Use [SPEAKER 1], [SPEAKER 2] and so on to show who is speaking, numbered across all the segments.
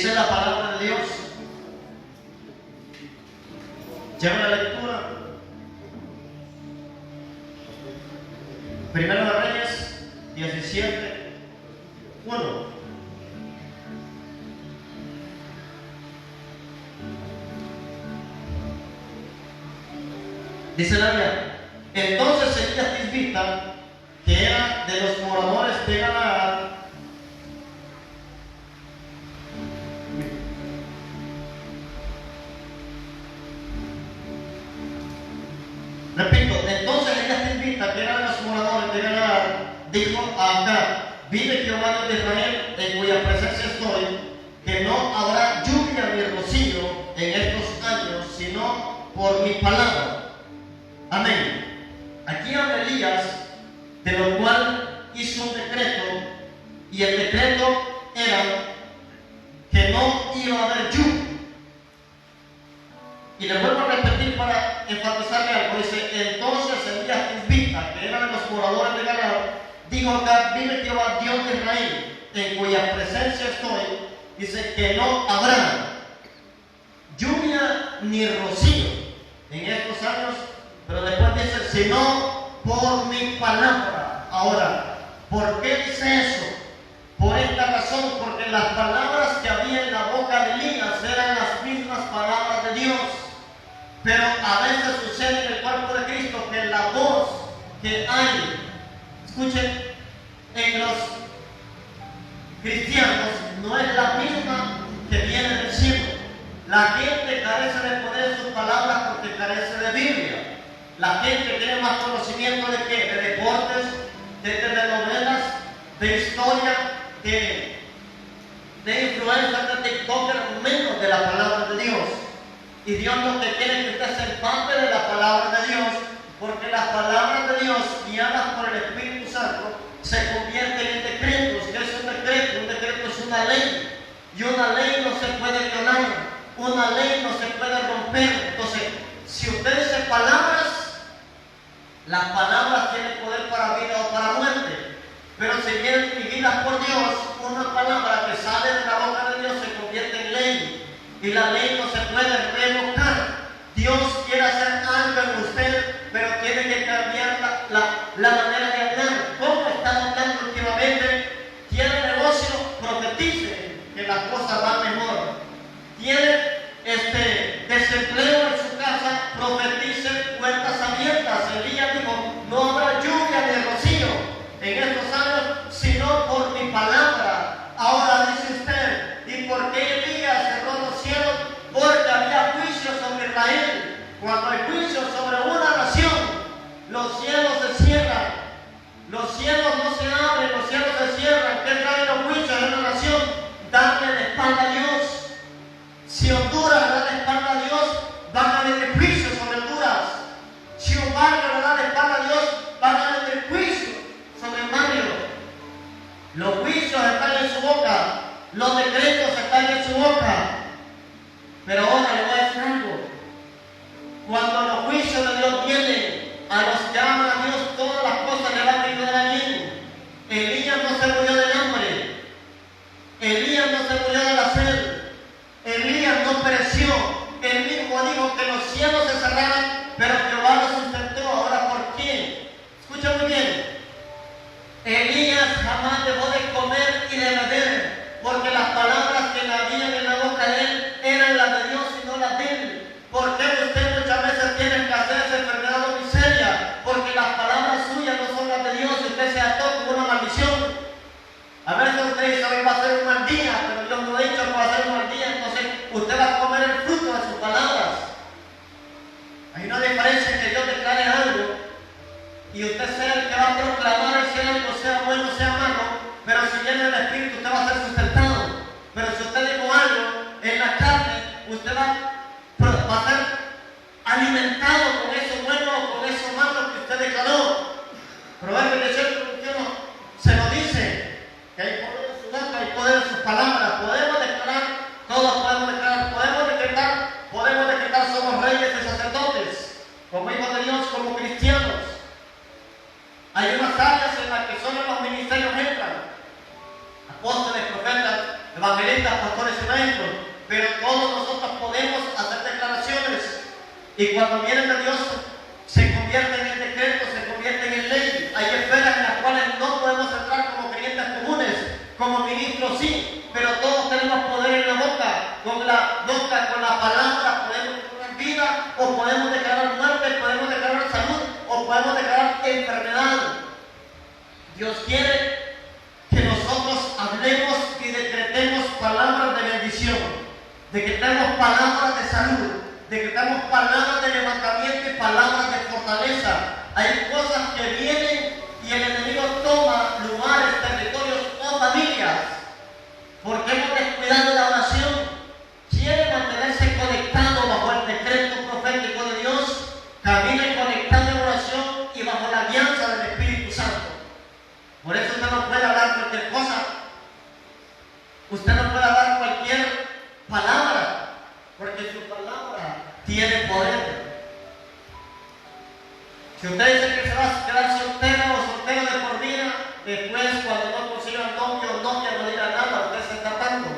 [SPEAKER 1] Dice la palabra de Dios. Lleva la lectura. Primero de Reyes 17, 1. Dice la Biblia: entonces Elías Tisbita, que era de los moradores de Galaad, repito, entonces Elías Tisbita, que era de los moradores de Galaad, dijo a Acab: vive Jehová Dios de Israel, en cuya presencia estoy, que no habrá lluvia ni rocío en estos años, sino por mi palabra. Amén. Aquí habla Elías, de lo cual hizo un decreto, y el decreto era que no iba a haber lluvia. Y le vuelvo a repetir para enfatizarle algo. Dice: entonces Elías Tisbita, que era de los moradores de Galaad, dijo acá: vive Jehová Dios de Israel, en cuya presencia estoy, dice que no habrá lluvia ni rocío en estos años, pero después dice sino por mi palabra. Ahora, ¿por qué dice eso? Por esta razón, porque las palabras que había en la boca de Elías eran las mismas palabras de Dios. Pero a veces sucede en el cuerpo de Cristo que la voz que hay, escuchen, en los cristianos no es la misma que viene del cielo. La gente carece de poder en sus palabras porque carece de Biblia. La gente tiene más conocimiento de qué, de deportes, de telenovelas, de historia, de influencers, de TikTokers, menos de la palabra de Dios. Y Dios lo que quiere es que usted sea parte de la palabra de Dios, porque las palabras de Dios, guiadas por el Espíritu Santo, se convierten en decretos. ¿Qué es un decreto? Un decreto es una ley, y una ley no se puede violar, una ley no se puede romper. Entonces, si usted dice palabras, las palabras tienen poder para vida o para muerte, pero si vienen dirigidas por Dios, una palabra que sale de la boca de Dios se convierte en ley, y la ley no se puede revocar. Dios quiere hacer algo en usted, pero tiene que cambiar la manera de hablar. ¿Cómo está hablando últimamente? ¿Tiene negocio? Profetice que las cosas van mejor. ¿Tiene desempleo en su casa? Profetice puertas abiertas. Elías dijo: no habrá lluvia ni rocío en estos años, sino por mi palabra. Ahora dice usted: ¿y por qué Elías cerró los cielos? Porque había juicio sobre Israel. Cuando hay juicio sobre una nación, los cielos se cierran, los cielos no se abren, los cielos se cierran. ¿Qué traen los juicios en una nación? Darle la espalda a Dios. Si Honduras le da la espalda a Dios, van a venir juicio sobre Honduras. Si un barrio le da la espalda a Dios, van a venir juicio sobre el barrio. Los juicios están en su boca, los decretos están en su boca. Pero ahora le voy a decir algo: cuando los juicios de Dios vienen, a los que aman a Dios, todas las cosas le van a quedar bien. Elías no se murió del hambre, Elías no se murió de la sed, Elías no pereció. Él mismo dijo que los cielos se cerraran, pero Jehová lo sustentó. Ahora, ¿por qué? Escucha muy bien. Elías jamás dejó de comer y de beber, porque las palabras que habían en la boca de él eran las de Dios y no las de él. ¿Por qué usted muchas veces tiene escasez, enfermedad o miseria? Porque las palabras suyas no son las de Dios y usted se ató con una maldición. A veces usted dice: hoy va a ser un mal día, pero Dios no ha dicho que va a ser un mal día. Entonces usted va a comer el fruto de sus palabras. Hay una diferencia en que Dios declare algo y usted sea el que va a proclamar el cielo, sea bueno o sea malo, pero si viene el Espíritu usted va a ser sustentado. Pero si usted dijo algo en la carne, usted va a ser alimentado con eso bueno o con eso malo que usted declaró. Proverbios 18:21 se lo dice, que hay poder en su boca, hay poder en sus palabras. Podemos declarar, todos podemos declarar, podemos decretar, somos reyes y sacerdotes, como hijos de Dios, como cristianos. Hay unas áreas en las que solo los ministerios entran: apóstoles, profetas, evangelistas, evangelistas, pastores y maestros, pero todos nosotros podemos hacer declaraciones y cuando vienen de Dios se convierten en decretos, se convierten en ley. Hay esferas en las cuales no podemos entrar como creyentes comunes, como ministros sí, pero todos tenemos poder en la boca. Con la boca, con la palabra podemos declarar vida o podemos declarar muerte, podemos declarar salud o podemos declarar enfermedad. Dios quiere que nosotros hablemos y decretemos palabras de bendición, decretemos palabras de salud, decretamos palabras de levantamiento y palabras de fortaleza. Hay cosas que vienen y el enemigo toma lugares, territorios o familias porque hemos descuidado la oración. Quiere mantenerse conectado bajo el decreto profético de Dios, camine conectado en oración y bajo la alianza del Espíritu Santo. Por eso usted no puede hablar cualquier cosa, usted no puede hablar cualquier palabra, porque su palabra tiene poder. Si usted dice que se va a quedar soltero o soltero de por vida, después cuando no consiga novio o novia no dirá nada, usted se está dando.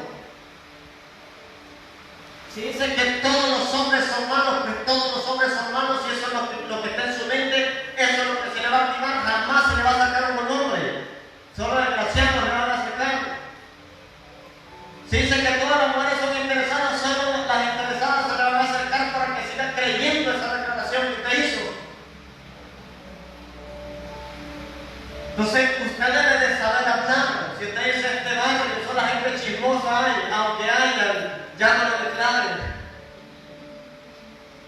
[SPEAKER 1] Si dice que todos los hombres son malos, pues todos los hombres son malos y eso es lo que está en su mente, eso es lo que se le va a activar, jamás se le va a sacar un buen hombre. Solo desgraciados le van a sacar. Si dice que todas las mujeres son interesadas, solo las interesadas se le van a acercar para que siga creyendo esa declaración que usted hizo. Entonces, usted debe de saber hablar. Si usted dice este barrio, solo la gente chismosa hay, aunque hayan, ya no lo declaren.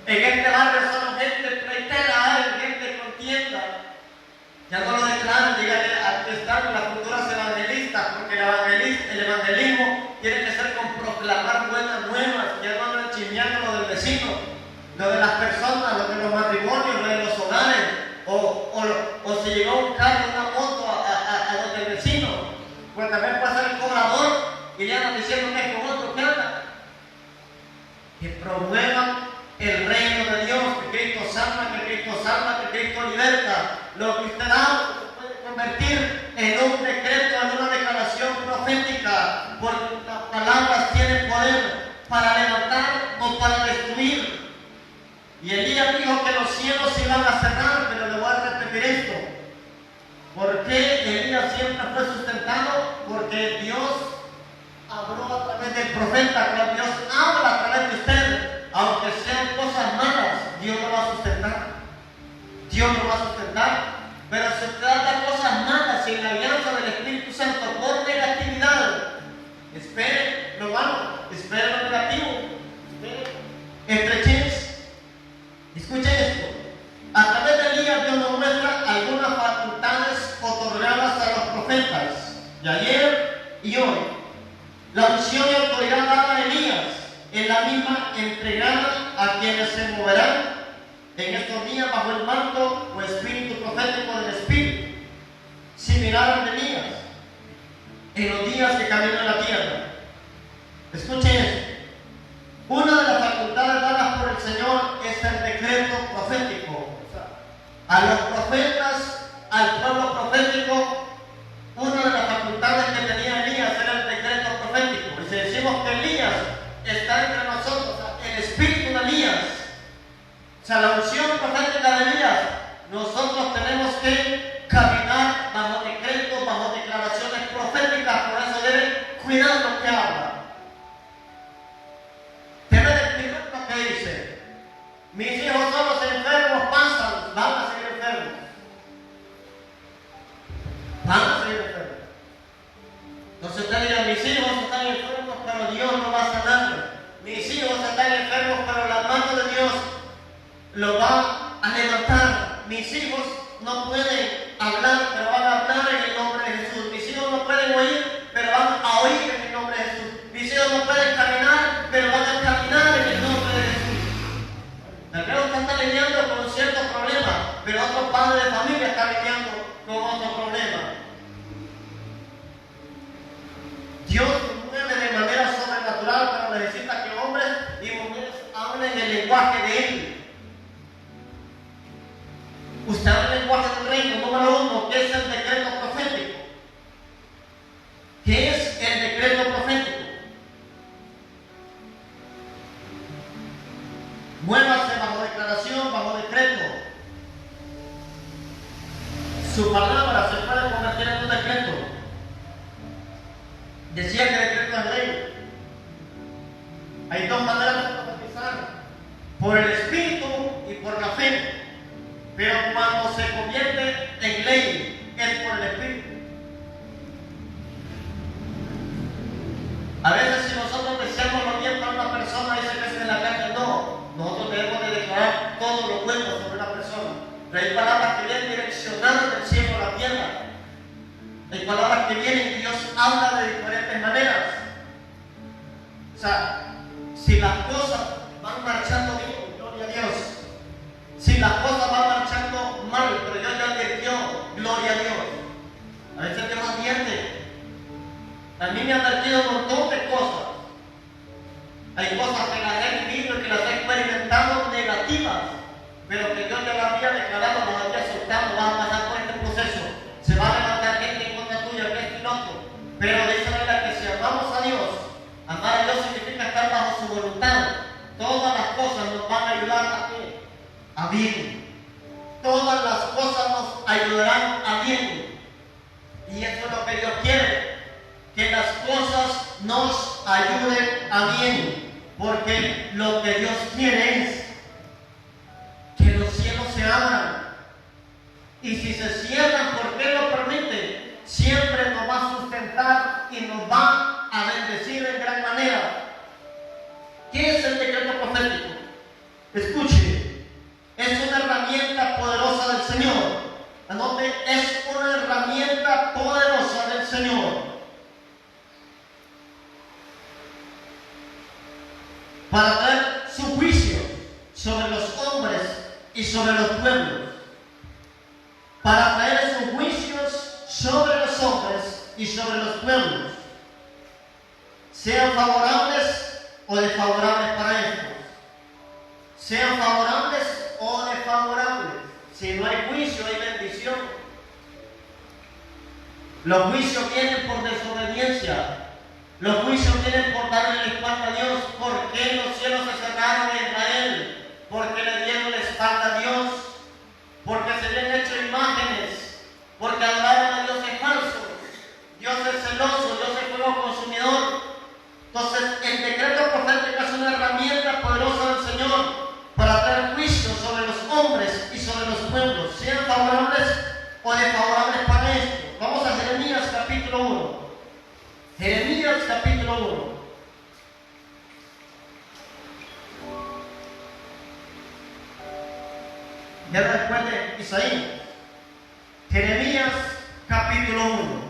[SPEAKER 1] En este barrio solo gente pleitera hay, gente contienda. Ya no lo declaran, dígale a que están en las culturas evangelistas, porque el evangelismo tiene que ser con proclamar buenas nuevas, ya no andan chismeando lo del vecino, lo de las personas, lo de los matrimonios, lo de los hogares, o si llegó un carro, una moto a los del vecino, pues también puede ser el cobrador y ya no diciendo que es con otro que anda. Que promuevan el reino de Dios, que Cristo salva, que Cristo liberta. Lo que usted da se puede convertir en un decreto, en una declaración profética, porque las palabras tienen poder para levantar o para destruir. Y Elías dijo que los cielos se iban a cerrar, pero le voy a repetir esto. ¿Por qué Elías siempre fue sustentado? Porque Dios habló a través del profeta. Cuando Dios habla a través de usted, aunque sean cosas malas, Dios lo va a sustentar. Dios lo va a sustentar. Pero si usted habla cosas malas sin la alianza del Espíritu Santo por negatividad, espere lo malo, espere lo negativo, espere estrechez. Escuchen esto. A través de Elías Dios nos muestra algunas facultades otorgadas a los profetas de ayer y hoy. La unción y autoridad dada a Elías es la misma entregada a quienes se moverán en estos días bajo el manto o espíritu profético del Espíritu, similar al de Elías en los días que caminó en la tierra. Escuchen esto. Una de las facultades dadas por el Señor es el decreto profético. A los profetas, al pueblo profético, una de las facultades que tenía Elías era el decreto profético. Y si decimos que Elías está entre nosotros, el espíritu de Elías, o sea, la unción profética de Elías, nosotros tenemos que caminar bajo decretos, bajo declaraciones proféticas. Por eso debe cuidar lo que habla. Debe de cuidar lo que dice. Mis hijos solo se enfermos, pasan, van a seguir enfermos. Van a seguir enfermos. Entonces usted diga, mis hijos están enfermos, pero Dios no va a sanar. Mis hijos están enfermos, pero la mano de Dios lo va a levantar. Mis hijos no pueden hablar, pero van a hablar en el nombre de Jesús. Mis hijos no pueden oír, pero van a oír en el nombre de Jesús. Mis hijos no pueden caminar, pero van a caminar en el nombre de Jesús. Tal vez usted está lidiando con un cierto problema, pero otro padre de familia está lidiando con otro problema. Dios mueve de manera sobrenatural, pero necesita que hombres y mujeres hablen el lenguaje de Él. Usted habla el lenguaje del reino, número uno, que es el decreto profético. ¿Qué es el decreto profético? Muévase bajo declaración, bajo decreto. Su palabra se puede convertir en un decreto. Decía que decreto es ley. Hay dos maneras de profetizar: por el Espíritu y por la fe. Pero cuando se convierte en ley, es por el Espíritu. A veces, si nosotros deseamos lo bien para una persona, dice que es en la carne. No, nosotros debemos de declarar todo lo bueno sobre una persona. Pero hay palabras que vienen direccionadas del cielo a la tierra. Hay palabras que vienen y Dios habla de diferentes maneras. O sea, si las cosas van marchando bien, gloria a Dios. Si las cosas van marchando mal, pero Dios ya advirtió, gloria a Dios. A veces Dios advierte. A mí me han advertido un montón de cosas. Hay cosas que las he vivido y que las he experimentado negativas, pero que Dios ya las había declarado, las había soltado. Vas a pasar por este proceso. Se va a levantar gente en contra tuya, que esto y lo otro. Pero dice la Biblia que si amamos a Dios, amar a Dios significa estar bajo su voluntad. Todas las cosas nos van a ayudar a qué? A bien. Todas las cosas nos ayudarán a bien. Y eso es lo que Dios quiere. Que las cosas nos ayuden a bien, porque lo que Dios quiere es que los cielos se abran, y si se cierran, ¿por qué lo permite? Siempre nos va a sustentar y nos va a bendecir en gran manera. ¿Qué es el decreto profético? Escuche, es una herramienta poderosa del Señor. Anote, es una herramienta poderosa del Señor para traer su juicio sobre los hombres y sobre los pueblos. Para traer sus juicios sobre los hombres y sobre los pueblos, sean favorables o desfavorables para estos. Sean favorables o desfavorables. Si no hay juicio, hay bendición. Los juicios vienen por desobediencia. Los juicios vienen por darle la espalda a Dios. ¿Por qué los cielos se cerraron a Israel? Porque le dieron la espalda a Dios. Porque se le han hecho imágenes. Porque adoraron a dioses falsos. Dios es celoso, Dios es fuego consumidor. Entonces, el decreto profético es una herramienta poderosa del Señor para traer juicio sobre los hombres y sobre los pueblos, sean favorables o desfavorables para esto. Vamos a Jeremías capítulo 1. Jeremías capítulo 1. Ya después de Isaías. Jeremías capítulo 1.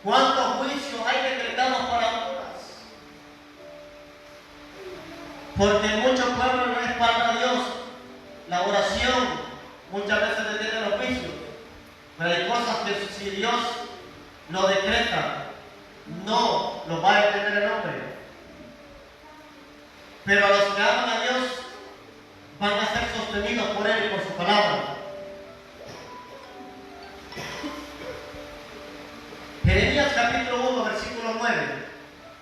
[SPEAKER 1] ¿Cuántos juicios hay decretados para unas? Porque muchos pueblos no espaldan a Dios. La oración muchas veces detiene los juicios. Pero hay cosas que si Dios lo decreta, no los va a detener el hombre. Pero a los que aman a Dios van a ser sostenidos por Él y por su palabra. Jeremías capítulo 1, versículo 9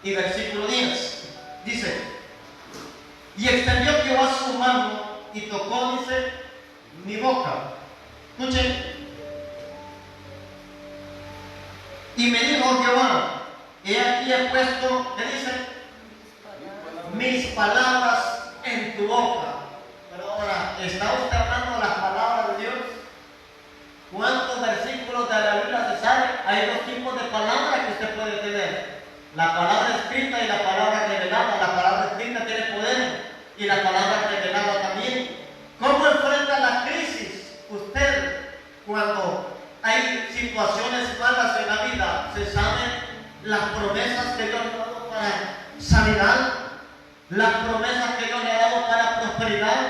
[SPEAKER 1] y versículo 10 dice: y extendió Jehová su mano y tocó, dice, mi boca. Escuchen. Y me dijo Jehová: he aquí he puesto, ¿qué dice? Mis palabras en tu boca. Pero ahora, ¿está usted hablando de las palabras de Dios? ¿Cuántos versículos de la Biblia se sabe? Hay dos tipos de palabras que usted puede tener: la palabra escrita y la palabra revelada. La palabra escrita tiene poder y la palabra revelada también. ¿Cómo enfrenta la crisis usted cuando hay situaciones malas en la vida? ¿Se saben las promesas que Dios le ha dado para sanidad? Las promesas que Dios le ha dado para prosperidad.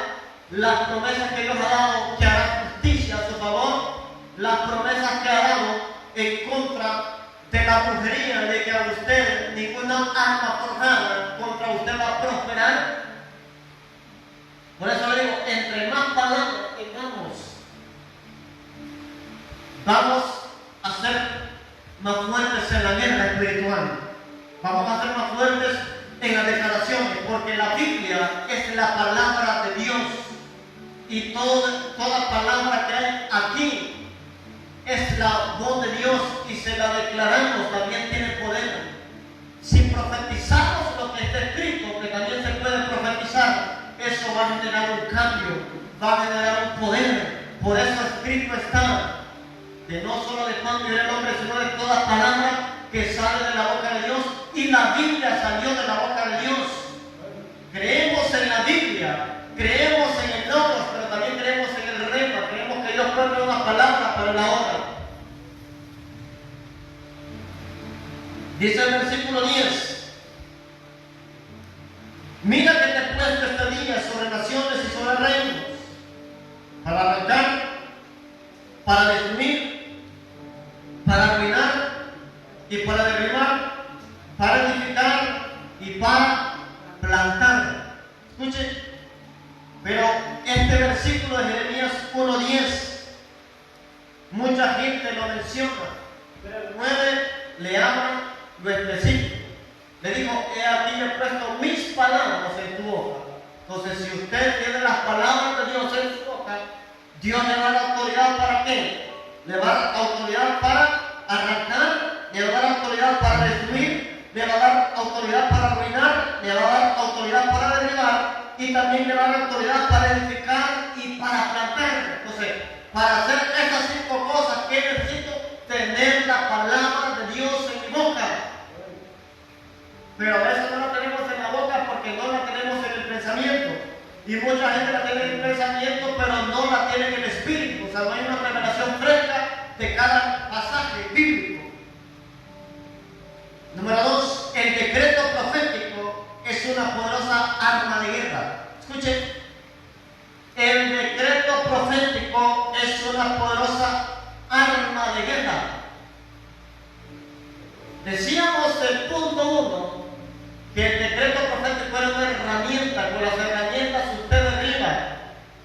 [SPEAKER 1] Las promesas que Dios ha dado que hará justicia a su favor. Las promesas que ha dado en contra de la brujería, de que a usted ninguna arma forjada contra usted va a prosperar. Por eso le digo, entre más palabras tengamos, vamos a ser más fuertes en la guerra espiritual. Vamos a ser más fuertes en las declaraciones, porque la Biblia es la palabra de y toda palabra que hay aquí es la voz de Dios y se la declaramos, también tiene poder. Si profetizamos lo que está escrito, que también se puede profetizar, eso va a generar un cambio, va a generar un poder. Por eso escrito está, que no solo de pan vivirá el hombre, sino de toda palabra que sale de la boca de Dios. Y la Biblia salió de la boca de Dios. Creemos en la Biblia, creemos en el Logos, pero también creemos en el Rema. Creemos que Dios pone una palabra para la hora. Dice el versículo 10: mira que te he puesto este día sobre naciones y sobre reinos, para arrancar, para destruir, para arruinar y para derribar, para edificar y para plantar. Escuchen, pero este versículo de Jeremías 1:10, mucha gente lo menciona, pero el 9 le habla lo específico. Le dijo: he aquí yo he puesto mis palabras en tu boca. Entonces, si usted tiene las palabras de Dios en su boca, Dios le va a dar autoridad para qué. Le va a dar autoridad para arrancar, le va a dar autoridad para destruir, le va a dar autoridad para arruinar, le va a dar autoridad para derribar y también le va a dar autoridad para edificar y para plantar. Entonces, para hacer esas 5 cosas, ¿qué necesito? Tener la palabra de Dios en mi boca. Pero a veces no la tenemos en la boca porque no la tenemos en el pensamiento. Y mucha gente la tiene en el pensamiento, pero no la tiene en el espíritu. O sea, no hay una revelación fresca de cada pasaje bíblico. Número 2, el decreto profético es una poderosa arma de guerra. Escuchen, el decreto profético es una poderosa arma de guerra. Decíamos el punto 1 que el decreto profético era una herramienta. Con las herramientas usted derriba,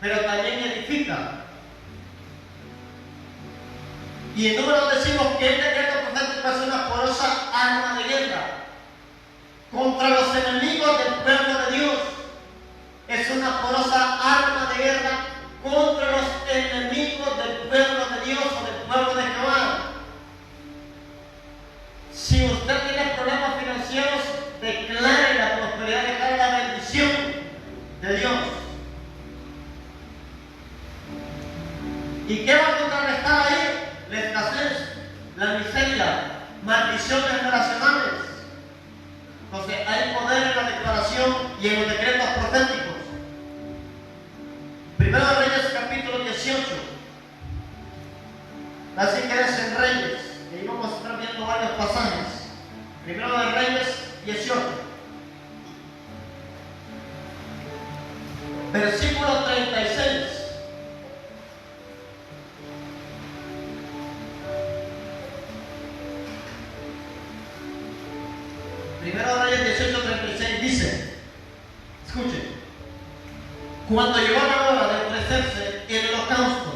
[SPEAKER 1] pero también edifica. Y en número 2 decimos que el decreto profético es una poderosa arma de guerra contra los enemigos del pueblo de Dios. Es una poderosa arma de guerra contra los enemigos del pueblo de Dios o del pueblo de Jehová. Si usted tiene problemas financieros, declare la prosperidad, declare la bendición de Dios. ¿Y qué va a contrarrestar ahí? La escasez, la miseria, maldiciones generacionales. Entonces hay poder en la declaración y en los decretos proféticos. Primero de Reyes capítulo 18. Así que es en Reyes, y ahí vamos a estar viendo varios pasajes. Primero de Reyes 18. Versículo 36. Primero de Reyes 18:36 dice, escuchen: cuando llegó la hora de ofrecerse el holocausto,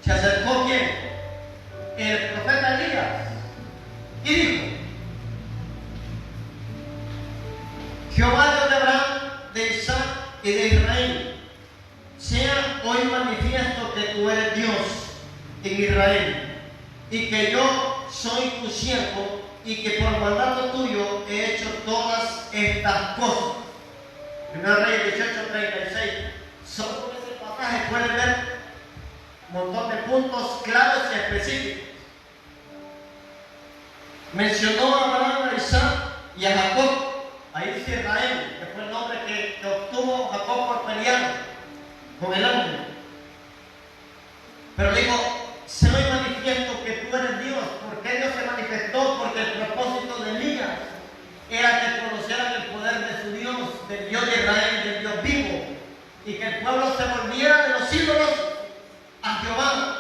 [SPEAKER 1] se acercó ¿quién? El profeta Elías, y dijo: Jehová Dios de Abraham, de Isaac y de Israel, sea hoy manifiesto que tú eres Dios en Israel, y que yo soy tu siervo, y que por mandato tuyo he hecho todas estas cosas. Primero Reyes 18:36. Sobre ese pasaje pueden ver un montón de puntos claros y específicos. Mencionó a Abraham, a Isaac y a Jacob. Ahí dice Israel, que fue el nombre que obtuvo Jacob por pelear con el ángel. Pero dijo: se hoy manifiesto que tú eres Dios. ¿Por qué Dios se manifestó? Porque el propósito de Elías era que conocieran el poder de su Dios, del Dios de Israel, del Dios vivo, y que el pueblo se volviera de los ídolos a Jehová.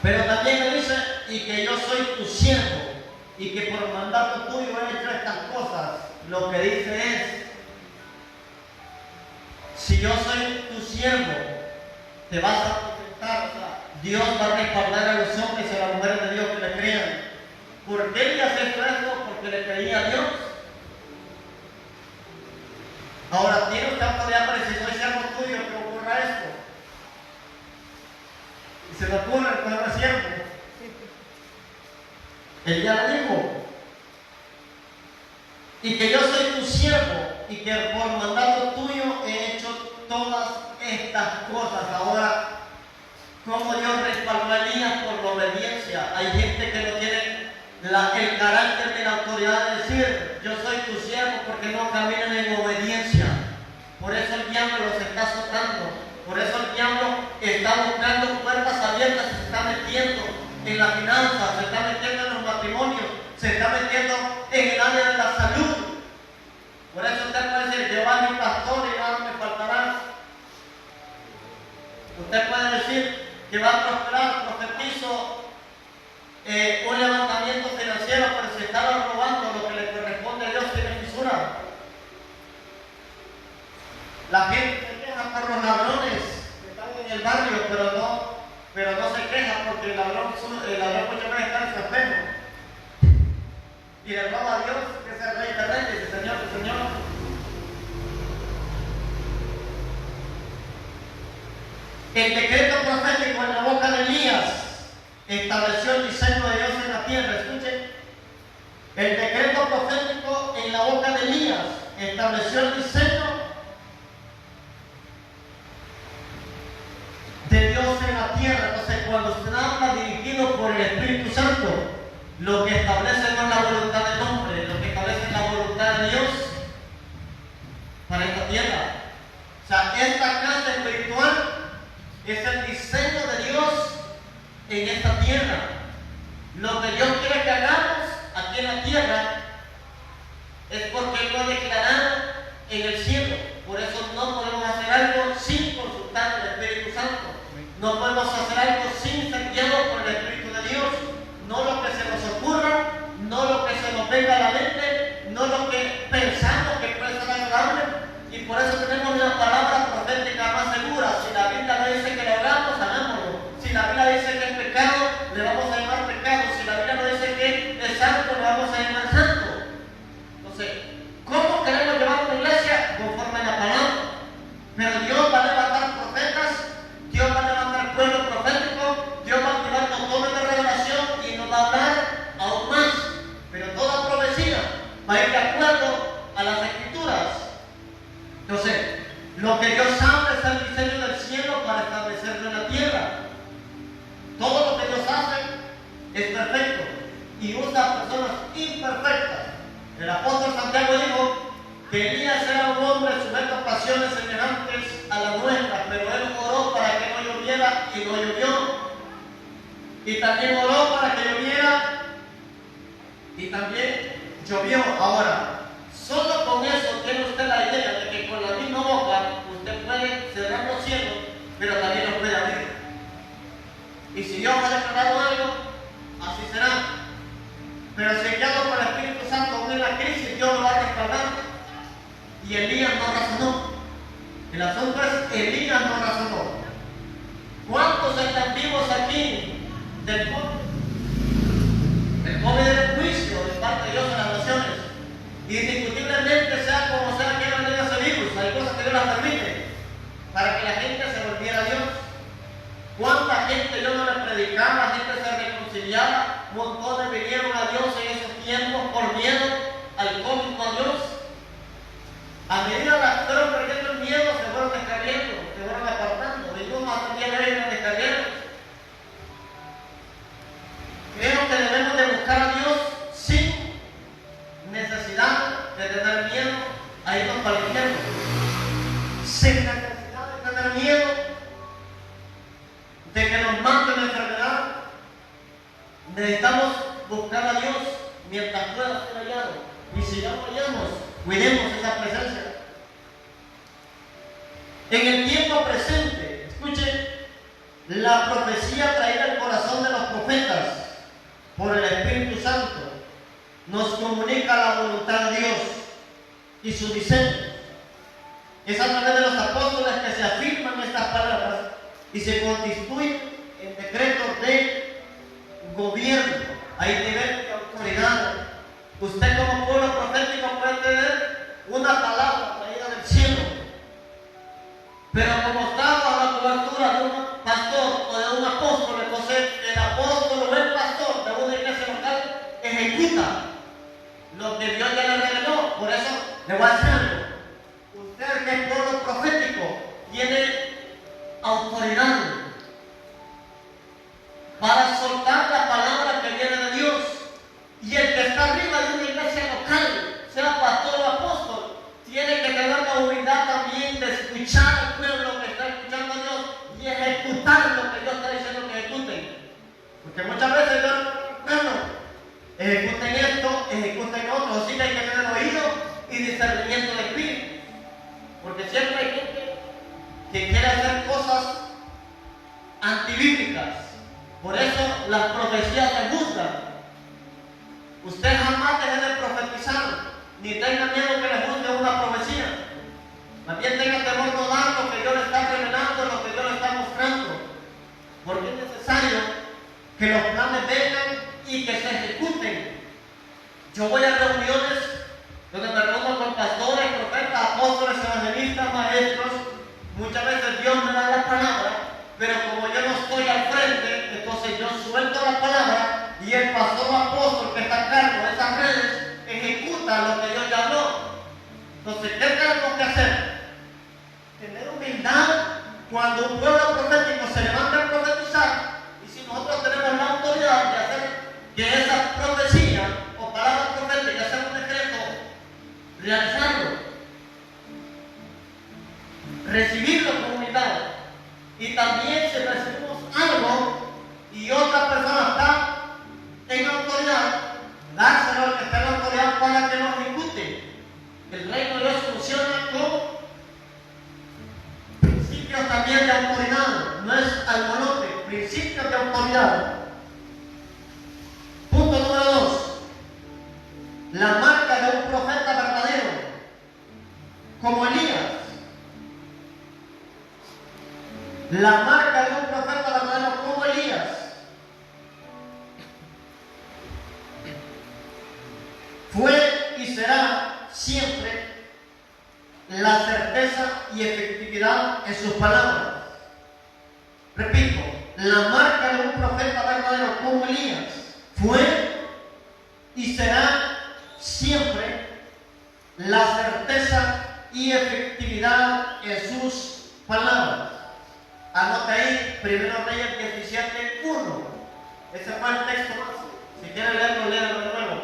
[SPEAKER 1] Pero también le dice: y que yo soy tu siervo, y que por mandato tuyo he hecho estas cosas. Lo que dice es: si yo soy tu siervo, te vas a presentar. O sea, Dios va a respaldar a los hombres y a las mujeres de Dios que le crean. ¿Por qué le hace esto? Porque le creía a Dios. Ahora, ¿tiene usted autoridad para decir se me ocurre el poder siervo. Él ya lo dijo. Y que yo soy tu siervo y que por mandato tuyo he hecho todas estas cosas. Ahora, como Dios respaldó a Elías por la obediencia. Hay gente que no tiene el carácter de la autoridad de decir, yo soy tu siervo, porque no caminan en obediencia. Por eso el diablo los está azotando. Por eso el diablo está buscando puertas abiertas, se está metiendo en la finanza, se está metiendo en los matrimonios, se está metiendo en el área de la salud. Por eso usted puede decir, Jehová es mi pastor y nada me faltará. Usted puede decir que va a prosperar, profetizo un levantamiento financiero, pero si estaba robando lo que le corresponde a Dios, tiene fisura. La gente se queja por los ladrones que están en el barrio, pero no se queja porque el ladrón muchas veces está en su espejo y le roba a Dios, que es el Rey de Reyes, el Señor del Señor. El decreto profético en la boca de Elías estableció el diseño de Dios en la tierra. Escuchen, el decreto profético en la boca de Elías estableció el diseño de Dios en la tierra. Entonces, cuando usted habla dirigido por el Espíritu Santo, lo que establece no es la voluntad del hombre, lo que establece es la voluntad de Dios para esta tierra. O sea, esta casa espiritual es el diseño de Dios en esta tierra. Lo que Dios quiere que hagamos aquí en la tierra es porque Él lo ha declarado en el cielo. Por eso no podemos hacer algo sin consultar al Espíritu Santo. No podemos hacer algo sin ser guiados por el Espíritu de Dios. No lo que se nos ocurra, no lo que se nos venga a la mente, no lo que pensamos que puede ser agradable. Y por eso tenemos una palabra profética más segura. Si la Biblia no dice que lo hagamos, hagámoslo. Si la Biblia dice que es pecado, le vamos a llamar pecado. Si la Biblia no dice que es santo, le vamos a llamar santo. Entonces, ¿cómo queremos llevar una iglesia? Conforme a la palabra. Pero Dios va a levantar profetas, Dios va a levantar pueblo profético, Dios va a activar dones de revelación y nos va a hablar aún más. Pero toda profecía va a ir de acuerdo a las escrituras. Entonces, lo que Dios habla es el diseño del cielo para establecerlo en la tierra. Todo lo que Dios hace es perfecto y usa personas imperfectas. El apóstol Santiago dijo que Elías era un hombre sujeto a pasiones semejantes a las nuestras, pero él oró para que no lloviera y no llovió. Y también oró para que lloviera y también llovió. Ahora, solo con eso tiene usted la idea de que con la misma boca usted puede cerrar los cielos, pero también los puede abrir. Y si Dios ha declarado algo, así será. Pero si guiado por el Espíritu Santo en la crisis, Dios lo va a respaldar. Y Elías no razonó. El asunto es, Elías no razonó. ¿Cuántos están vivos aquí del COVID? El COVID es un juicio de parte de Dios en las naciones. Indiscutiblemente, sea como sea que haya venido ese virus, hay cosas que Dios las permite para que la gente se volviera a Dios. ¿Cuánta gente yo no le predicaba? Gente se reconciliaba, montones vinieron a Dios en esos tiempos por miedo al COVID con Dios. A medida que fueron perdiendo el miedo, se fueron descarriando, se fueron apartando, y uno hasta el día de hoy no descarriando. Creo que debemos de buscar a Dios sin necesidad de tener miedo a irnos para el infierno, sin necesidad de tener miedo de que nos mate la enfermedad. Necesitamos buscar a Dios mientras pueda ser hallado, y si ya lo hallamos, cuidemos esa presencia. En el tiempo presente, escuchen, la profecía traída al corazón de los profetas por el Espíritu Santo nos comunica la voluntad de Dios y su diseño. Es a través de los apóstoles que se afirman estas palabras y se constituyen en decretos de gobierno. Hay nivel de autoridad. Usted como pueblo profético puede tener una palabra traída del cielo, pero como está bajo la cobertura de un pastor o de un apóstol porque Dios ya le reveló. Por eso le voy a decir algo. Usted que es pueblo profético tiene autoridad para soltar la palabra que viene de Dios. Y el que está arriba de una iglesia local, sea pastor o apóstol, tiene que tener la humildad también de escuchar al pueblo que está escuchando a Dios y ejecutar lo que Dios está diciendo que ejecuten. Porque muchas veces Dios, bueno, ejecuten esto, ejecuten otro, así que hay que tener oído y discernimiento de espíritu. Porque siempre hay gente que quiere hacer cosas antibíblicas. Por eso las profecías se juzgan. Usted jamás deje de profetizar, ni tenga miedo que le juzgue una profecía. Más bien tenga temor de dar lo que Dios le está revelando, lo que Dios le está mostrando. Porque es necesario que los planes vengan y que se ejecuten. Yo voy a reuniones donde me reúno con pastores, profetas, apóstoles, evangelistas, maestros. Muchas veces Dios me da la palabra, pero como yo no estoy al frente, entonces yo suelto la palabra y el pastor o apóstol que está a cargo de esas redes ejecuta lo que Dios ya habló. Entonces, ¿qué tenemos que hacer? Tener humildad cuando un pueblo profético se levanta a profetizar, y si nosotros tenemos la autoridad de hacer que esa profecía o palabra profética sea un decreto, realizarlo, recibirlo con humildad. Y también si recibimos algo y otra persona está en autoridad, dárselo al que está en autoridad para que lo ejecute. El reino de Dios funciona con principios también de autoridad, no es alborote, principios de autoridad. Punto número 2. La marca de un profeta verdadero, como Elías. La marca de un profeta verdadero como Elías fue y será siempre la certeza y efectividad en sus palabras. Repito, la marca de un profeta verdadero como Elías fue y será siempre la certeza y efectividad en sus palabras. Anota ahí, 1 Reyes 17:1. Ese fue el texto más. Si quieren leerlo, léanlo de nuevo.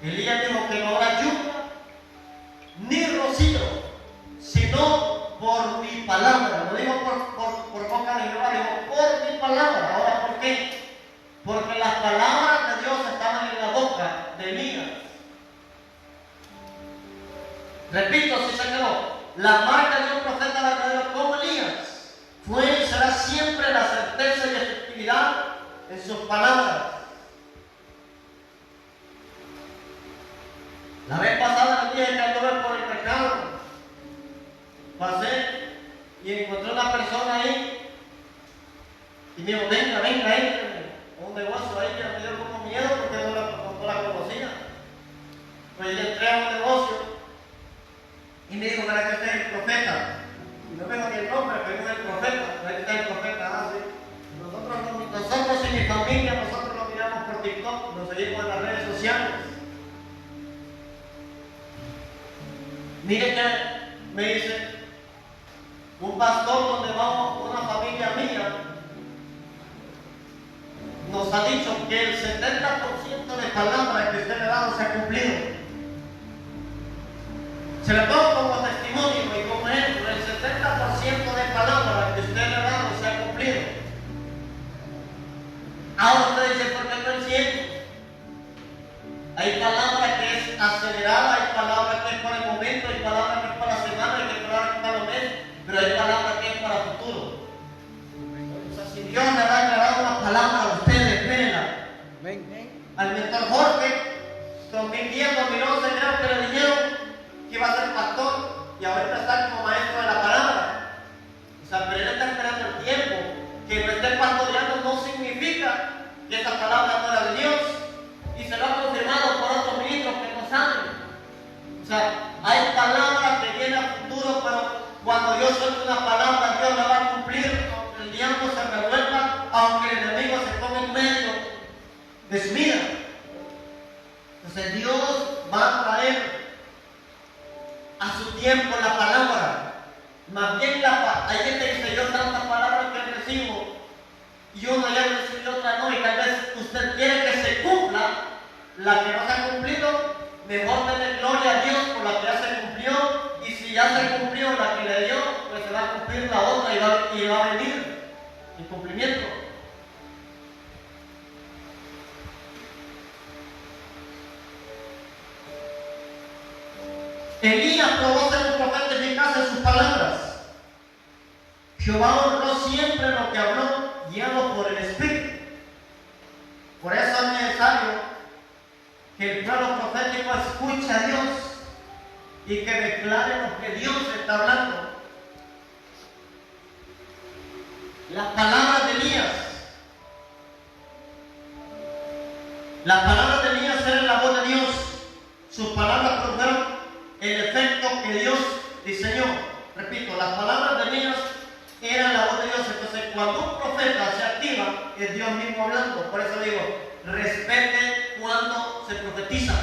[SPEAKER 1] Elías dijo que no habrá lluvia ni rocío, sino por mi palabra. Lo dijo por boca de Jehová, dijo por mi palabra. Ahora, ¿por qué? Porque las palabras de Dios estaban en la boca de Elías. Repito, si se quedó, la marca de un profeta verdadero como Elías fue y será siempre la certeza y efectividad en sus palabras. La vez pasada les dije que anduve por el pecado. Pasé y encontré una persona ahí y me dijo, venga, entre a un negocio ahí que me dio como miedo porque no la conocía. Pues yo entré a un negocio y me dijo, ¿para que usted es el profeta? Y no me dijo ni el nombre, pero es el profeta. Ahí está el profeta, sí. Nosotros y mi familia, nosotros lo miramos por TikTok, nos seguimos en las redes sociales. Mire que me dice, un pastor donde vamos, una familia mía, nos ha dicho que el 70% de palabras que usted le ha dado se ha cumplido. Se lo pongo como testimonio y como ejemplo, el 70% de palabras que usted le ha dado se ha cumplido. Ahora usted dice, ¿por qué no entiende? Hay palabras que es acelerada, hay palabras que es para el momento, hay palabras que es para la semana, hay palabras que es para los meses, pero hay palabras que es para el futuro. O sea, si Dios le ha aclarado una palabra a ustedes, espérenla. Al mentor Jorge, 2010, 2011, creo que le dijeron que iba a ser pastor y ahorita está como maestro de la palabra. O sea, pero él está esperando el tiempo. Que no esté pastoreando no significa que esa palabra no era de Dios. Y se lo ha confirmado por otros ministros que no saben. O sea, hay palabras que vienen a futuro, pero cuando Dios suelta una palabra, Dios la va a cumplir, aunque el diablo se revuelva, aunque el enemigo se ponga en medio de su vida. Entonces Dios va a traer a su tiempo la palabra. Más bien hay gente que dice, yo tantas palabras que recibo y una ya recibió y otra no, y tal vez usted quiere que se cumpla la que no se ha cumplido. Mejor darle gloria a Dios por la que ya se cumplió, y si ya se cumplió la que le dio, pues se va a cumplir la otra y va a venir el cumplimiento. Elías probó ser un profeta eficaz en sus palabras. Jehová honró siempre lo que habló, guiado por el Espíritu. Por eso es necesario que el pueblo profético escuche a Dios y que declare lo que Dios está hablando. Las palabras de Elías. Las palabras de Elías eran la voz de Dios. Sus palabras produjeron el efecto que Dios diseñó. Repito, las palabras de Elías eran la voz de Dios. Entonces, cuando un profeta se activa, es Dios mismo hablando. Por eso digo, respete cuando se profetiza.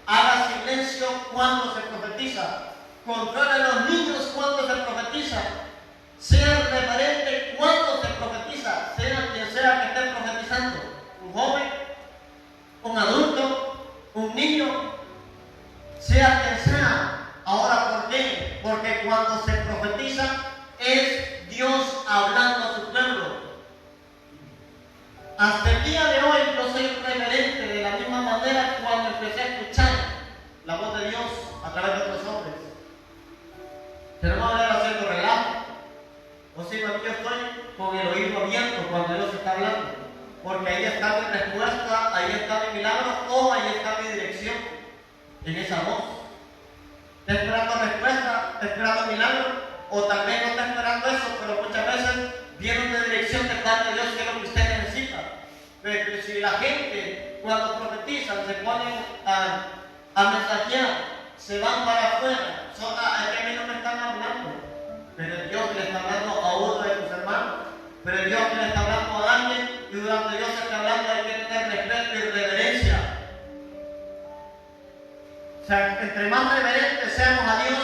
[SPEAKER 1] Haga silencio cuando se profetiza. Controle a los niños cuando se profetiza. Sea reverente cuando se profetiza. Sea quien sea que esté profetizando. Un joven, un adulto, un niño, sea quien sea. Ahora, ¿por qué? Porque cuando se profetiza es Dios hablando a su pueblo. Hasta el día de hoy yo soy reverente de la misma manera cuando empecé a escuchar la voz de Dios a través de otros hombres. Pero no hablar haciendo relajo. O si no, yo estoy con el oído abierto cuando Dios está hablando. Porque ahí está mi respuesta, ahí está mi milagro o ahí está mi dirección. En esa voz. ¿Está esperando respuesta? ¿Está esperando milagro? O tal vez no está esperando eso, pero muchas veces viene una dirección de parte de Dios que es lo que usted necesita. Pero si la gente cuando profetizan se ponen a mensajear, se van para afuera, es que a mí no me están hablando, pero es Dios que le está hablando a uno de tus hermanos, pero es Dios que le está hablando a alguien, y durante Dios está hablando hay que tener respeto y reverencia. O sea, entre más reverentes seamos a Dios,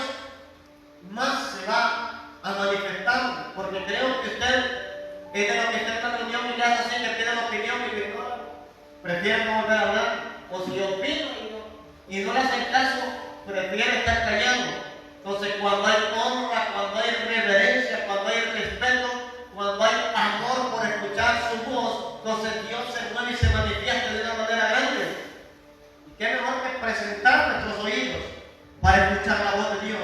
[SPEAKER 1] más se va a manifestar, porque creo que usted es de lo que está en la reunión y le hace así, que tiene la opinión y que no, prefiere no volver a hablar, o si opina y no le hacen caso, prefiere estar callado. Entonces, cuando hay honra, cuando hay reverencia, cuando hay respeto, cuando hay amor por escuchar su voz, entonces Dios se mueve y se manifiesta de una manera grande. Y qué mejor que presentar nuestros oídos para escuchar la voz de Dios.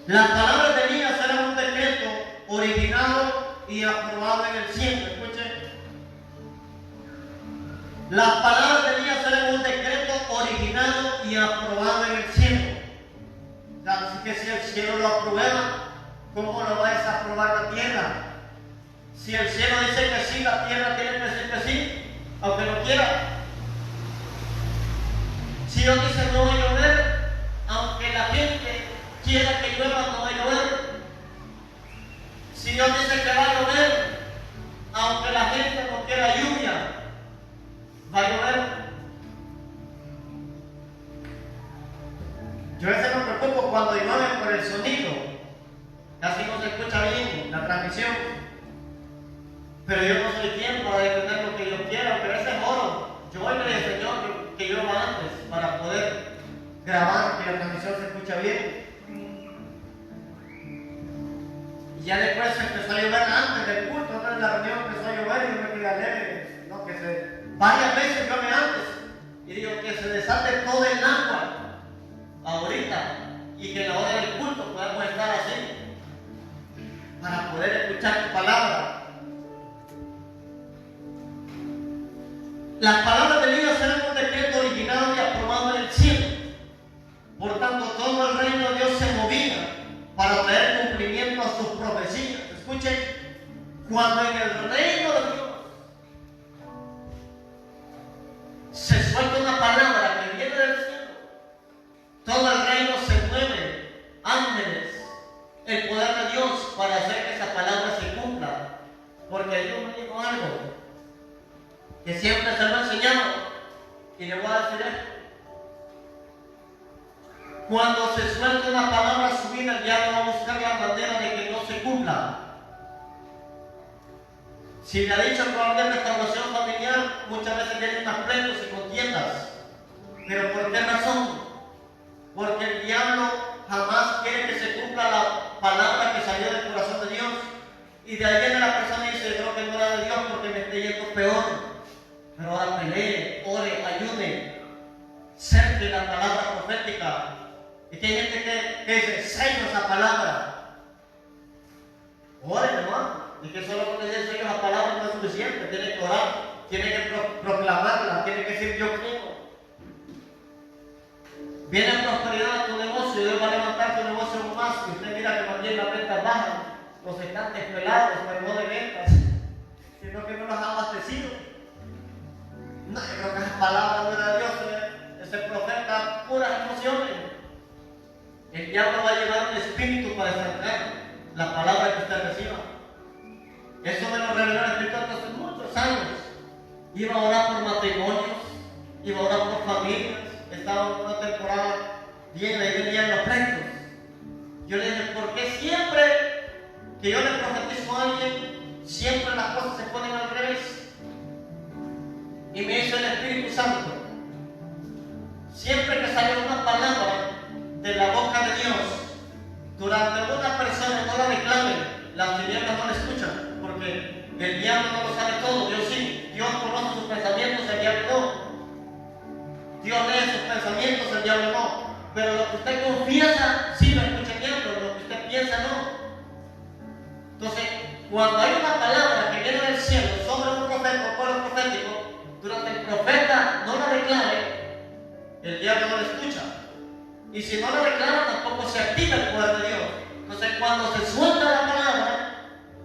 [SPEAKER 1] Las palabras de Elías eran un decreto originado y aprobado en el cielo. Escuchen. Las palabras de Elías eran un decreto originado y aprobado en el cielo. Así que si el cielo lo aprueba, ¿cómo lo vais a aprobar la tierra? Si el cielo dice que sí, la tierra tiene que decir que sí, aunque no quiera. Si Dios dice no va a llover, aunque la gente quiera que llueva, no va a llover. Si Dios dice que va a llover, aunque la gente no quiera lluvia, va a llover. Yo a veces me preocupo cuando llueve por el sonido. Casi no se escucha bien la transmisión. Pero yo no soy quien para defender lo que yo quiera, pero ese es oro. Yo voy a pedir al Señor que llueva antes para poder grabar, que la transmisión se escucha bien. Y ya después se empezó a llover antes del culto, antes de la reunión empezó a llover y yo me quedé alegre. No, varias veces llueve antes. Y digo que se desate todo el agua ahorita y que en la hora del culto podamos estar así para poder escuchar tu palabra. Las palabras de Elías eran un decreto originado y aprobado en el cielo. Por tanto, todo el reino de Dios se movía para traer cumplimiento a sus profecías. Escuchen, cuando en el reino de Dios se suelta una palabra que viene del cielo, todo el reino se mueve, ángeles, el poder de Dios para hacer que esa palabra se cumpla. Porque Dios me dijo algo que siempre se lo he enseñado y le voy a decir Cuando se suelta una palabra a su vida, el diablo va a buscar la manera de que no se cumpla. Si le ha dicho que va a haber restauración familiar, muchas veces vienen más pleitos y contiendas. ¿Pero por qué razón? Porque el diablo jamás quiere que se cumpla la palabra que salió del corazón de Dios. Y de ahí viene la persona y dice: yo creo que no era de Dios porque me estoy yendo peor. Pero ahora pelee, ore, ayude, cerque la palabra profética. Y que hay gente que dice: sello esa palabra. Ore, hermano. Y que solo con decir sello esa palabra no es suficiente. Tiene que orar, tiene que proclamarla, tiene que decir: yo creo. Viene prosperidad a tu negocio, Dios va a levantar tu negocio aún más. Y usted mira que más bien las ventas bajan, los estantes pelados, pero no de ventas, sino que no los ha abastecido. No, yo creo que esa palabra no era de Dios, ese profeta, puras emociones. El diablo va a llevar un espíritu para estancar la palabra que usted reciba. Eso me lo reveló el Espíritu hace muchos años. Iba a orar por matrimonios, iba a orar por familias. Estaba en una temporada bien, ahí venían los pleitos. Yo le dije: ¿por qué siempre que yo le profetizo a alguien, siempre las cosas se ponen al revés? Y me hizo el Espíritu Santo: siempre que sale una palabra de la boca de Dios, durante una persona no la declare, las tinieblas no la escuchan, porque el diablo no lo sabe todo. Dios sí, Dios conoce sus pensamientos, el diablo no. Dios lee sus pensamientos, el diablo no. Pero lo que usted confiesa, sí lo escucha el diablo, lo que usted piensa, no. Entonces, cuando hay una palabra que viene del cielo sobre un profeta o pueblo profético, durante el profeta no la declare, el diablo no la escucha. Y si no la declara, tampoco se activa el poder de Dios. Entonces, cuando se suelta la palabra,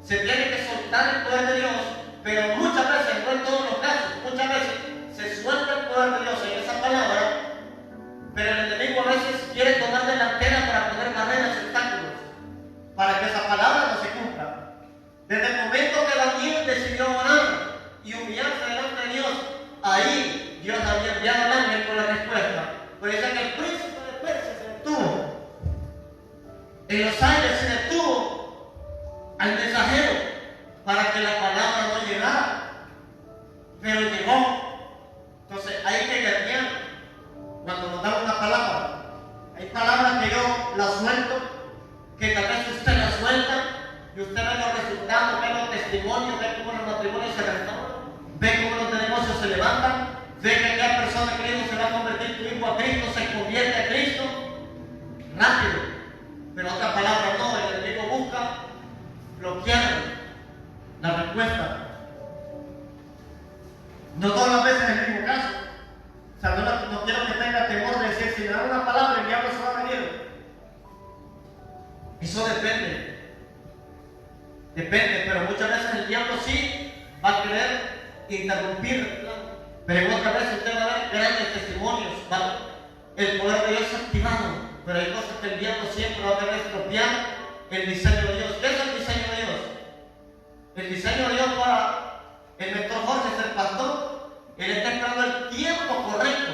[SPEAKER 1] se tiene que soltar el poder de Dios, pero muchas veces, no en todos los casos, muchas veces se suelta el poder de Dios en esa palabra, pero el enemigo a veces quiere tomar delantera para poner barreras y obstáculos, para que esa palabra no se cumpla. Desde el momento que Daniel decidió orar y humillarse delante de Dios, ahí Dios había enviado al ángel con la respuesta. Por eso que el príncipe de Persia se detuvo, en los aires se detuvo al mensajero para que la palabra no llegara, pero llegó. Entonces hay que guerrear cuando nos dan una palabra. Hay palabras que yo las suelto, que tal vez usted las suelta y usted ve los resultados, ve los testimonios, ve cómo los matrimonios se restauran, ve cómo los negocios se levantan, ve que cada persona que dijo se va a convertir tu hijo a Cristo, se convierte a Cristo rápido. Pero otra palabra no, el enemigo busca bloquear la respuesta. No todas las veces es el mismo caso. O sea, no quiero que tenga temor de decir: si me dan una palabra, el diablo se va a venir. Eso depende. Depende, pero muchas veces el diablo sí va a querer interrumpir el plan. Pero en otras veces usted va a ver grandes testimonios. El poder de Dios es activado. Pero hay cosas que el diablo siempre va a querer estropear el diseño de Dios. ¿Qué es el diseño de Dios? El diseño de Dios para el mentor Jorge es el pastor. Él está esperando el tiempo correcto.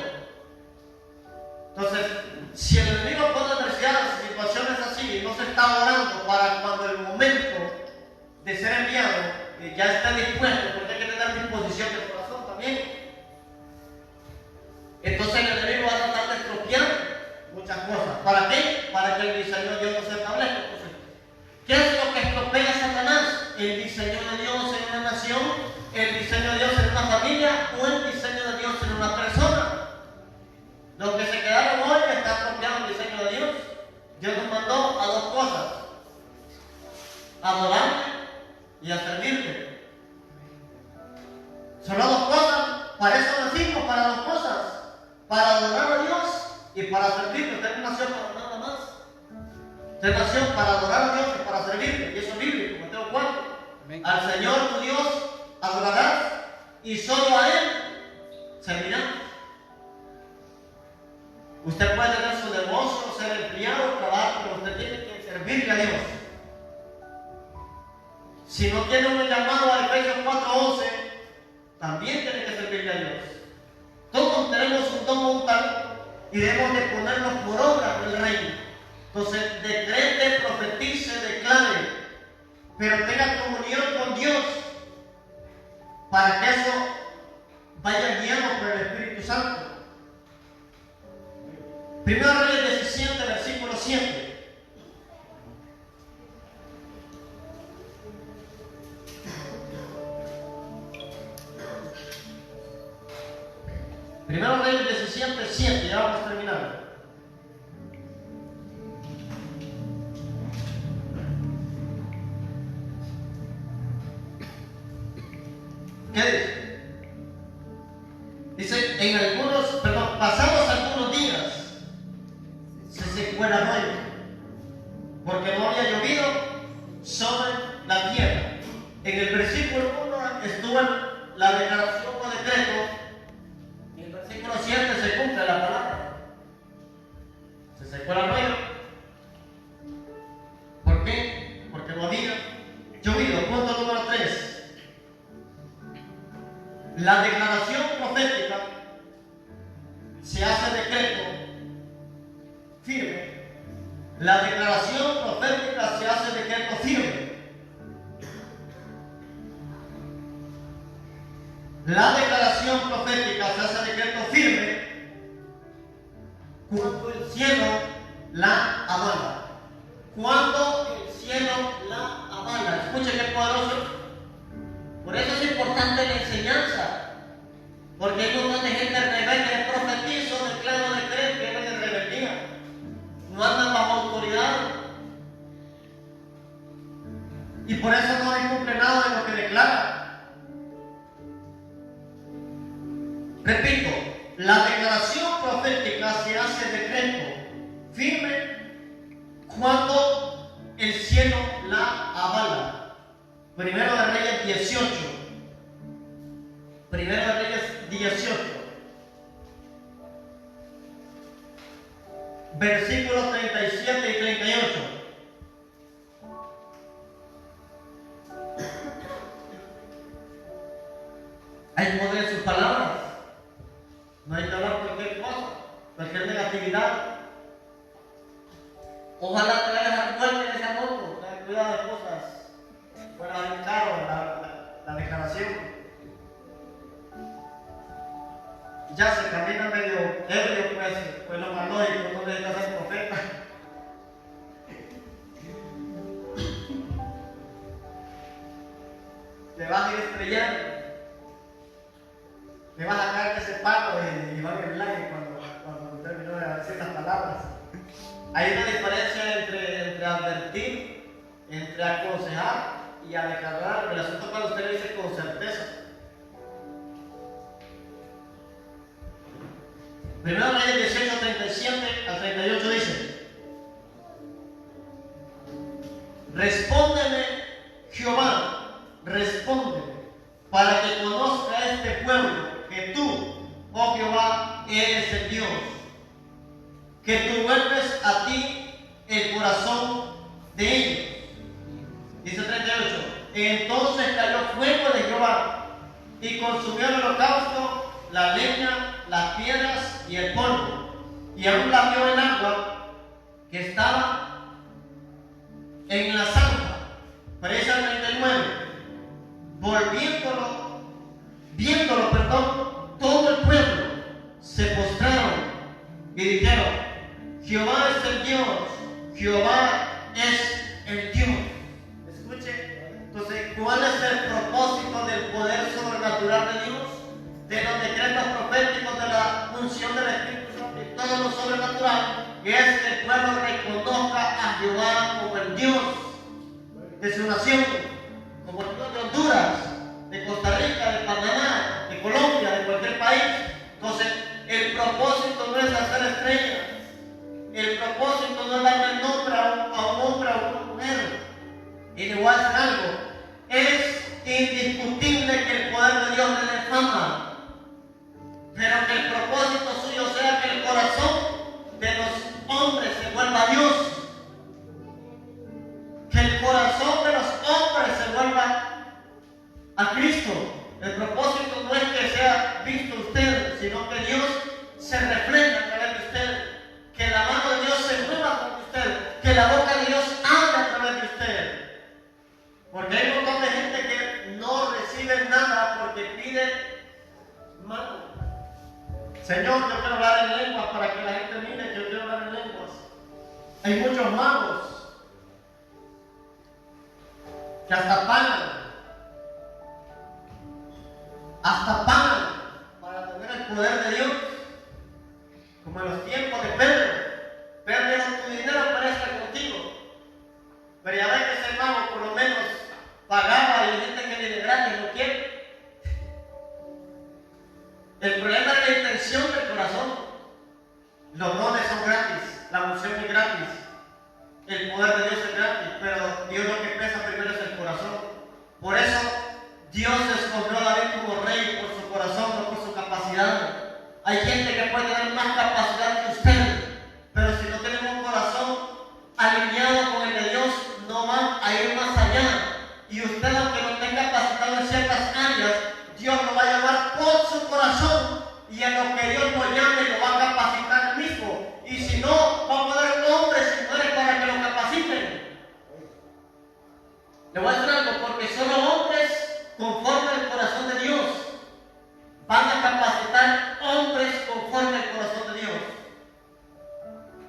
[SPEAKER 1] Entonces, si el enemigo pone adversidades, situaciones así, y no se está orando para cuando el momento de ser enviado ya está dispuesto, porque hay que tener disposición del corazón también. Entonces el enemigo va a tratar de estropear muchas cosas. ¿Para qué? Para que el diseño de Dios no se establezca. Entonces, ¿qué es lo que estropea a Satanás? El diseño de Dios en una nación, el diseño de Dios en una familia o el diseño de Dios en una persona. Los que se quedaron hoy están estropeando el diseño de Dios. Dios nos mandó a dos cosas: a adorarle y a servirle. Son las dos cosas. Para eso nacimos, para dos cosas: para adorar a Dios y para servirle. Usted no nació para nada más. Usted nació para adorar a Dios y para servirle. Y eso es bíblico, Mateo 4. Amén. Al Señor tu Dios adorarás y solo a Él servirás. Usted puede tener su negocio, ser empleado, trabajar, pero usted tiene que servirle a Dios. Si no tiene un llamado a Efesios 4:11, también tiene que servirle a Dios. Todos tenemos un don, un talento. y debemos de ponerlos por obra del reino. Entonces, decrete, profetice, declare, pero tenga comunión con Dios para que eso vaya guiado por el Espíritu Santo. Primero Reyes 17, versículo 7. Primero Reyes 17, 7, ya vamos a terminar. ¿Qué dice? Dice, pasados algunos días, se secó el arroyo, porque no había llovido sobre la tierra. En el versículo 1 estuvo la declaración o decreto. En el versículo 7 se cumple la palabra. Se secó el arroyo. ¿Por qué? Porque no había llovido. Punto número 3. La declaración profética se hace decreto firme. La declaración profética se hace decreto firme. La declaración profética se hace decreto firme cuando el cielo la avala. Cuando el cielo la avala. Escuchen qué poderoso. Por eso es importante la enseñanza. Porque hay un montón de gente rebelde, profetizo, declaro, decreto, que viven en rebeldía. No andan bajo autoridad. Y por eso no cumple nada de lo que declara. Repito, la declaración profética se hace decreto firme cuando el cielo la avala. Primero de Reyes 18. Primero de Reyes 18. Versículos 37 y 38. Hay poder en sus palabras. No hay que hablar cualquier cosa, cualquier negatividad. Ojalá te vayas a dar vuelta en esa moto. Ten cuidado de cosas. Fuera del carro, la declaración. Ya se camina medio ebrio, pues lo más lógico, no necesitas ser profeta. Te vas a ir estrellando. Te vas a caer de ese palo y va a ir el aire cuando terminó de decir las palabras. Hay una diferencia entre advertir, entre aconsejar y a declarar. El asunto cuando usted le dice con certeza. Primero Reyes 18, 37 al 38 dice: Respóndeme, Jehová, respóndeme, para que conozca este pueblo que tú, oh Jehová, eres el Dios, que tú vuelves a ti el corazón de ellos. Dice 38, entonces cayó fuego de Jehová y consumió el holocausto, la leña, las piedras y el polvo, y aún lamió el agua que estaba en la zanja. Parece el 39, viéndolo, todo el pueblo se postraron y dijeron: Jehová es el Dios, Jehová es el Dios. Escuche, entonces, ¿cuál es el propósito del poder sobrenatural de Dios? De los decretos proféticos, de la unción del Espíritu Santo y todo lo sobrenatural, que es que el pueblo reconozca a Jehová como el Dios de su nación, como el Dios de Honduras, de Costa Rica, de Panamá, de Colombia, de cualquier país. Entonces, el propósito no es hacer estrellas. El propósito no es darle el nombre a un hombre o a una mujer. Y le voy a decir algo. Es indiscutible que el poder de Dios le dé fama. Pero que el propósito suyo sea que el corazón de los hombres se vuelva a Dios. Que el corazón de los hombres se vuelva a Cristo. El propósito no es que sea visto usted, sino que Dios se refleja a través de usted. termine, que yo quiero hablar en lenguas. Hay muchos magos que hasta pagan para tener el poder de Dios, como en los tiempos de Pedro. Pedro dio tu dinero para estar contigo, pero ya ves que ese mago por lo menos pagaba y hay gente que le de gratis no quiere. El problema es la intención del corazón. Los dones son gratis, la unción es gratis, el poder de Dios es gratis, pero Dios lo que pesa primero es el corazón. Por eso Dios escogió a David como rey por su corazón, no por su capacidad. Hay gente que puede tener más capacidad que usted, pero si no tenemos un corazón alineado con el de Dios, no va a ir más allá. Y usted, aunque no esté capacitado en ciertas áreas, Dios lo va a llamar por su corazón, y en lo que Dios lo llame lo va a capacitar él mismo. Y si no, va a poner hombres y mujeres para que lo capaciten. Le voy a decir algo, porque solo hombres conforme al corazón de Dios van a capacitar hombres conforme al corazón de Dios.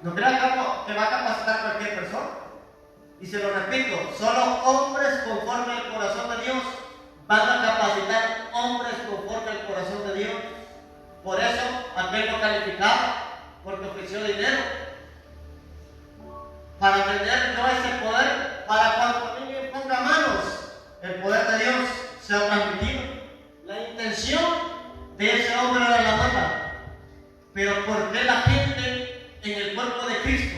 [SPEAKER 1] No crea que va a capacitar cualquier persona. Y se lo repito, solo hombres conforme al corazón de Dios van a capacitar hombres conforme al corazón de Dios. Por eso, aquel no calificaba, porque ofreció dinero. Para tener yo ese poder, para cuando alguien ponga manos, el poder de Dios sea transmitido. La intención de ese hombre era la mala. Pero ¿por qué la gente en el cuerpo de Cristo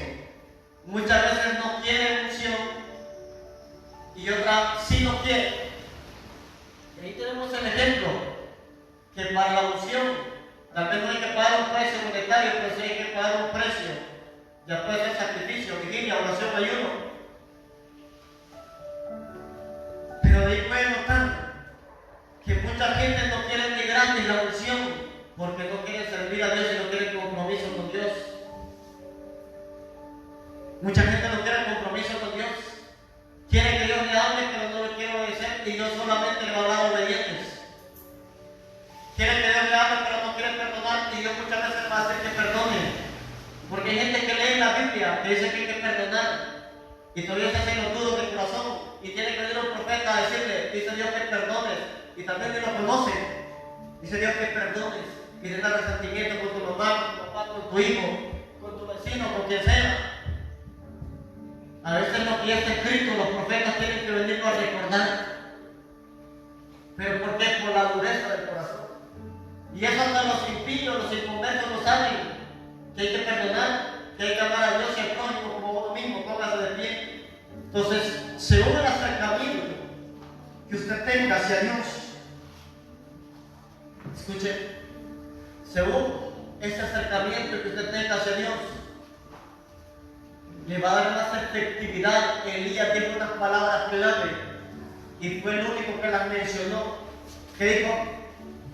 [SPEAKER 1] muchas veces no quiere unción y otra sí lo quiere? Y ahí tenemos el ejemplo, que para la unción tal vez no hay que pagar un precio monetario, pero sí hay que pagar un precio. Ya puede ser sacrificio, vigilia, oración, ayuno. Pero de ahí puede notar que mucha gente no quiere ni gratis la unción, porque no quiere servir a Dios y no quiere compromiso con Dios. Mucha gente no quiere compromiso con Dios. Quiere que Dios le hable, pero no le quiere obedecer, y Dios solamente le va a hablar obedientes. Quiere que Dios le hable, pero no quiere perdonar, y Dios muchas veces va a hacer que perdone. Porque hay gente que lee la Biblia, que dice que hay que perdonar, y todavía se hacen los dudos del corazón, y tiene que venir un profeta a decirle, dice Dios que perdones, y también ni lo conoce. Dice Dios que perdones, y te da resentimiento con tu mamá, con tu papá, con tu hijo, con tu vecino, con quien sea. A veces lo que ya está escrito, los profetas tienen que venirlo a recordar. ¿Pero por qué? Por la dureza del corazón. Y eso hasta los impíos, los inconversos lo saben, que hay que perdonar, que hay que amar a Dios y al prójimo como uno mismo, póngase de pie. Entonces, según el acercamiento que usted tenga hacia Dios, escuche, según ese acercamiento que usted tenga hacia Dios, le va a dar más efectividad. Elías dijo unas palabras clave y fue el único que las mencionó, que dijo: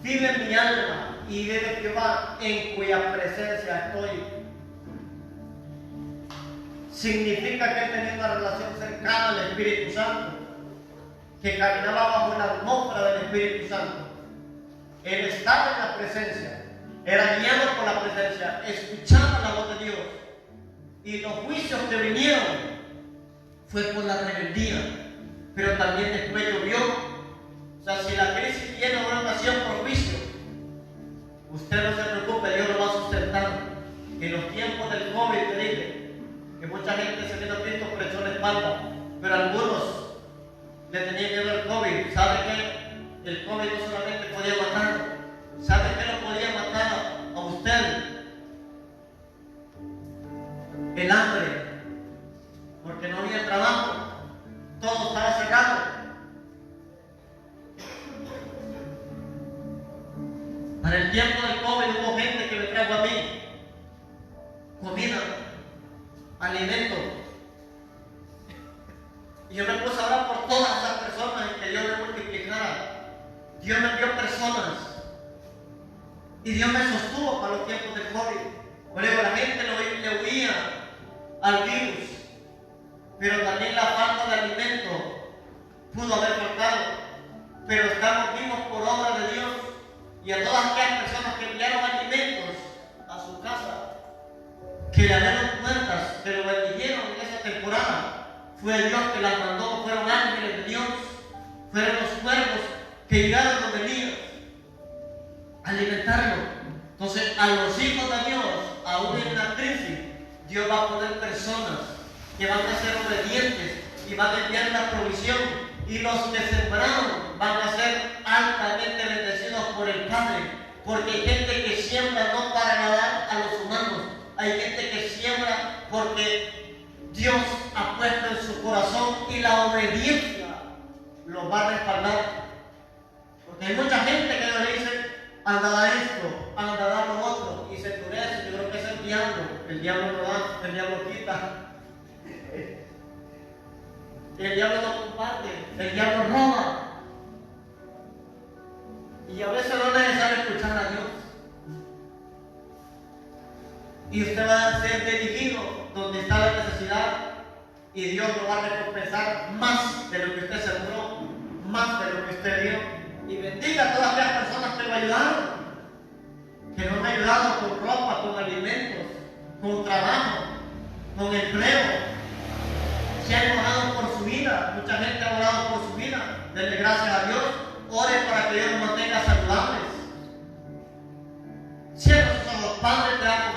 [SPEAKER 1] vive mi alma y vive Jehová, en cuya presencia estoy. Significa que él tenía una relación cercana al Espíritu Santo, que caminaba bajo la atmósfera del Espíritu Santo. Él estaba en la presencia, era guiado por la presencia, escuchaba la voz de Dios. Y los juicios que vinieron fue por la rebeldía, pero también después llovió. O sea, si la crisis viene a una nación por juicio, usted no se preocupe, Dios lo va a sustentar. En los tiempos del COVID, te dije que mucha gente se vino a Cristo por echó la espalda, pero algunos le tenían miedo al COVID. ¿Sabe qué? El COVID no solamente podía matar, ¿sabe qué lo podía matar a usted? El hambre, porque no había trabajo, todo estaba cerrado. Para el tiempo del COVID hubo gente que me trajo a mí comida, alimento, y yo me puse a orar por todas esas personas y que Dios me multiplicara. Dios me envió personas y Dios me sostuvo para los tiempos del COVID. Por eso la gente le huía al virus, pero también la falta de alimento pudo haber faltado, pero estamos vivos por obra de Dios. Y a todas aquellas personas que enviaron alimentos a su casa, que le abrieron puertas, que lo bendijeron en esa temporada. Fue Dios que las mandó, fueron ángeles de Dios, fueron los cuervos que llegaron donde Elías a alimentarlo. Entonces, a los hijos de Dios, aún en una crisis, Dios va a poner personas que van a ser obedientes y van a enviar la provisión. Y los que sembraron van a ser altamente bendecidos por el Padre. Porque hay gente que siembra no para agradar a los humanos. Hay gente que siembra porque Dios ha puesto en su corazón y la obediencia los va a respaldar. Porque hay mucha gente que le dice, anda a dar esto, anda a dar lo otro, y se endurece. Yo creo que es el diablo. El diablo no da, el diablo quita. El diablo no comparte, el diablo roba. Y a veces no es necesario escuchar a Dios. Y usted va a ser dirigido donde está la necesidad, y Dios lo va a recompensar más de lo que usted sembró, más de lo que usted dio. Y bendiga a todas aquellas personas que lo ayudaron, que nos han ayudado con ropa, con alimentos, con trabajo, con empleo. Se han orado por su vida, mucha gente ha orado por su vida. Denle gracias a Dios, ore para que Dios nos mantenga saludables. Cierra sus ojos. Padre, te amo.